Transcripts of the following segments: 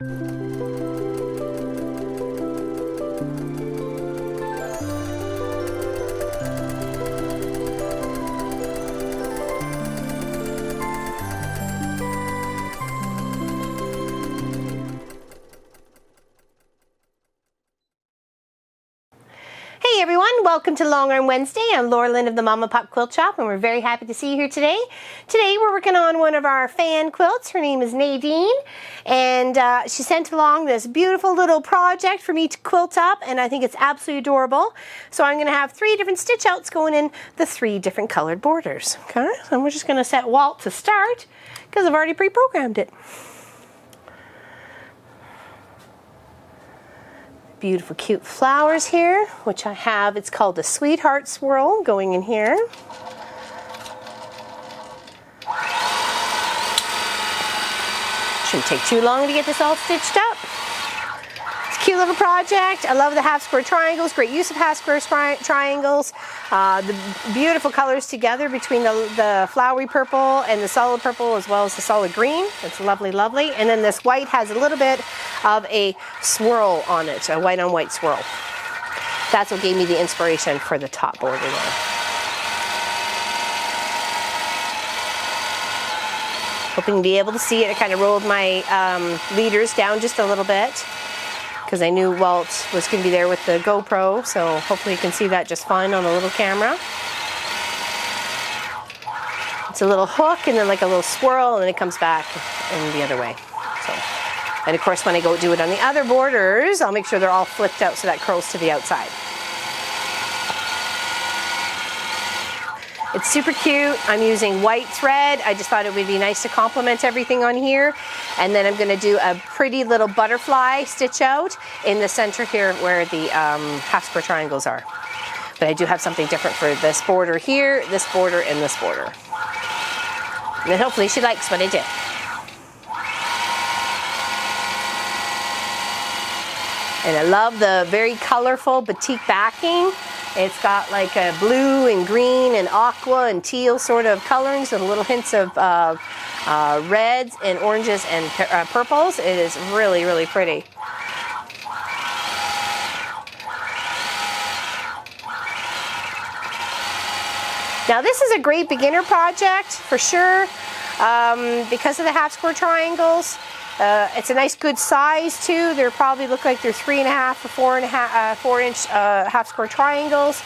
Hey everyone, welcome to Long Arm Wednesday. I'm Laura Lynn of the Mama Pop Quilt Shop, and we're very happy to see you here today. Today we're working on one of our fan quilts. Her name is Nadine, and she sent along this beautiful little project for me to quilt up, and I think it's absolutely adorable. So I'm going to have 3 different stitch outs going in the 3 different colored borders. Okay, so we're just going to set Walt to start because I've already pre-programmed it. Beautiful cute flowers here, which I have. It's called a Sweetheart Swirl going in here. Shouldn't take too long to get this all stitched up. It's a cute little project. I love the half square triangles. Great use of half square triangles. The beautiful colors together between the flowery purple and the solid purple, as well as the solid green. It's lovely, lovely. And then this white has a little bit of a swirl on it, a white on white swirl. That's what gave me the inspiration for the top border there. Hoping to be able to see it. I kind of rolled my leaders down just a little bit because I knew Walt was going to be there with the GoPro, so hopefully you can see that just fine on the little camera. It's a little hook and then like a little swirl, and then it comes back in the other way. So. And of course, when I go do it on the other borders, I'll make sure they're all flipped out so that curls to the outside. It's super cute. I'm using white thread. I just thought it would be nice to complement everything on here. And then I'm going to do a pretty little butterfly stitch out in the center here where the half square triangles are. But I do have something different for this border here, this border, and this border. And then hopefully she likes what I did. And I love the very colorful batik backing. It's got like a blue and green and aqua and teal sort of colorings with little hints of reds and oranges and purples. It is really, really pretty. Now this is a great beginner project for sure because of the half square triangles. It's a nice good size too. They probably look like they're 3.5 or 4 inch half square triangles.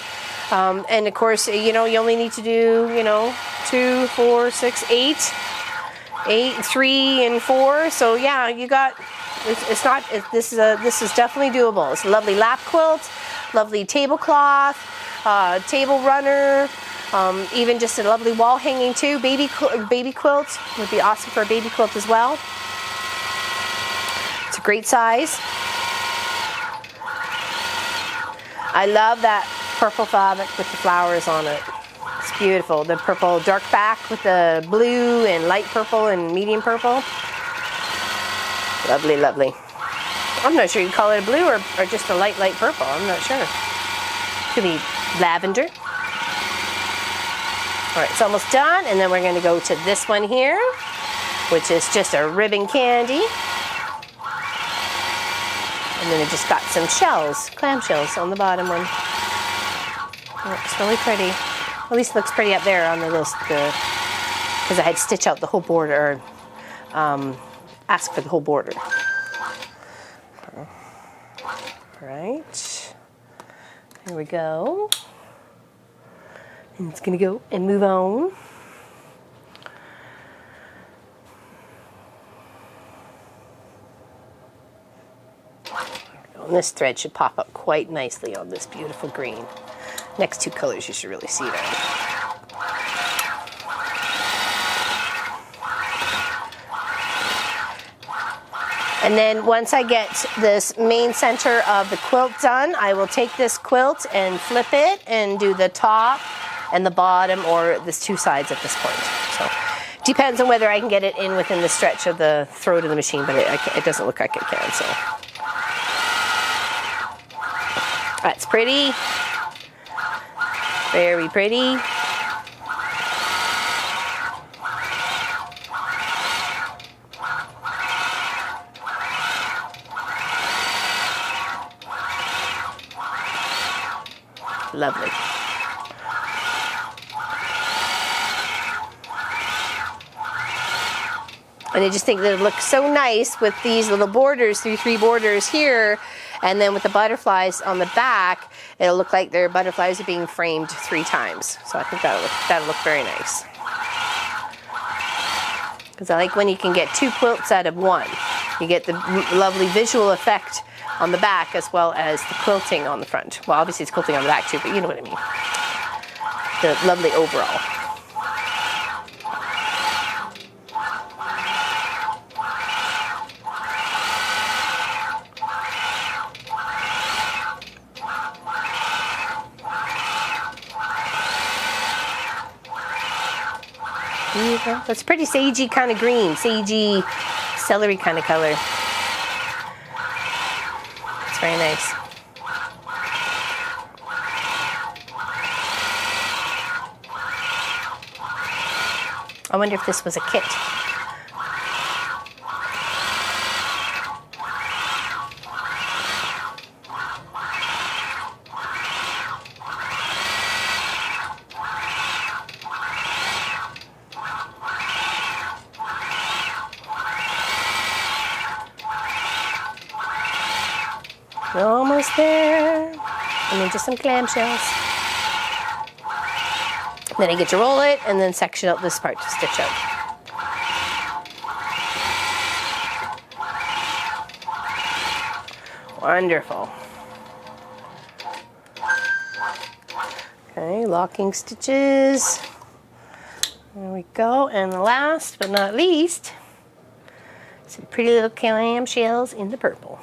And of course, you know, you only need to do, you know, 2, 4, 6, 8, 3 and 4. So yeah, you got, this is definitely doable. It's a lovely lap quilt, lovely tablecloth, table runner, even just a lovely wall hanging too. Baby quilt would be awesome for a baby quilt as well. It's a great size. I love that purple fabric with the flowers on it. It's beautiful. The purple dark back with the blue and light purple and medium purple. Lovely, lovely. I'm not sure you call it a blue or just a light purple. I'm not sure. Could be lavender. All right, it's almost done. And then we're going to go to this one here, which is just a ribbon candy. And then it just got some shells, clam shells on the bottom one. Oh, it's really pretty. At least it looks pretty up there on the little, because I had stitched out the whole border, ask for the whole border. All right, here we go. And it's gonna go and move on. And this thread should pop up quite nicely on this beautiful green. Next 2 colors you should really see that. And then once I get this main center of the quilt done, I will take this quilt and flip it and do the top and the bottom, or the 2 sides at this point. So depends on whether I can get it in within the stretch of the throat of the machine, but it doesn't look like it can. So that's pretty. Very pretty. Lovely. And I just think that it looks so nice with these little borders, 3 borders here, and then with the butterflies on the back, it'll look like their butterflies are being framed 3 times. So I think that'll look very nice. Because I like when you can get 2 quilts out of 1. You get the lovely visual effect on the back as well as the quilting on the front. Well, obviously it's quilting on the back too, but you know what I mean. The lovely overall. That's pretty sagey kind of green, sagey celery kind of color. It's very nice. I wonder if this was a kit. Almost there. And then just some clamshells. Then I get to roll it and then section out this part to stitch out. Wonderful. Okay, locking stitches. There we go. And last but not least, some pretty little clamshells in the purple.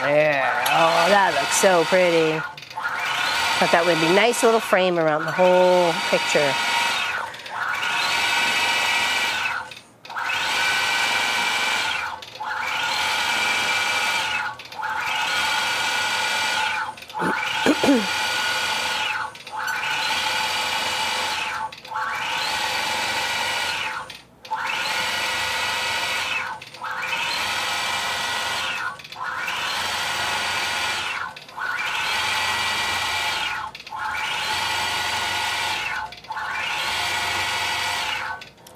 There. Oh, that looks so pretty. Thought that would be a nice little frame around the whole picture.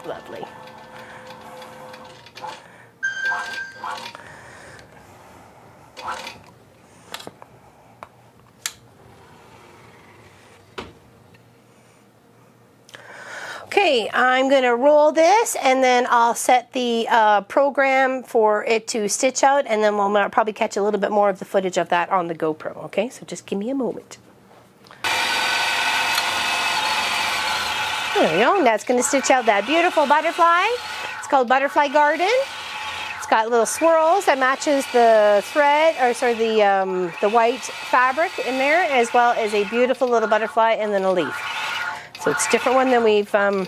Lovely. Okay, I'm going to roll this and then I'll set the program for it to stitch out, and then we'll probably catch a little bit more of the footage of that on the GoPro. Okay, so just give me a moment. There we go. That's going to stitch out that beautiful butterfly. It's called Butterfly Garden. It's got little swirls that matches the thread, or sorry, the white fabric in there, as well as a beautiful little butterfly and then a leaf. So it's a different one than we've, I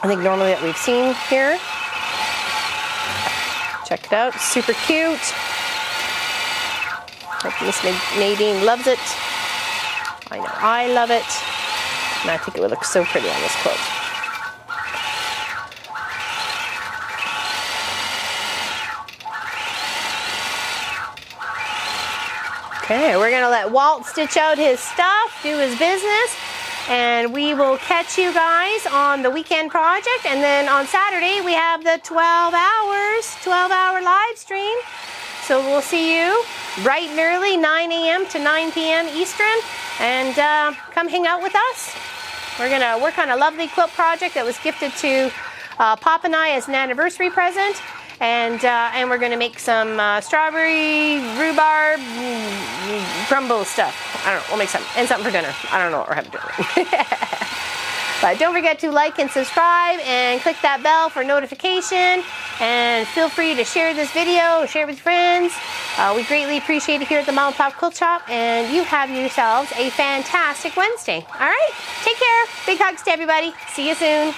think normally that we've seen here. Check it out. Super cute. I think Miss Nadine loves it. I know I love it. And I think it would look so pretty on this quilt. Okay, we're gonna let Walt stitch out his stuff, do his business, and we will catch you guys on the weekend project. And then on Saturday, we have the 12-hour live stream. So we'll see you bright and early, 9 a.m. to 9 p.m. Eastern, and come hang out with us. We're gonna work on a lovely quilt project that was gifted to Pop and I as an anniversary present, and we're gonna make some strawberry rhubarb crumble stuff. I don't know. We'll make something and something for dinner. I don't know what we're having dinner. But don't forget to like and subscribe and click that bell for notification. And feel free to share this video, share it with friends. We greatly appreciate it here at the Mom and Pop Quilt Shop. And you have yourselves a fantastic Wednesday. All right, take care. Big hugs to everybody. See you soon.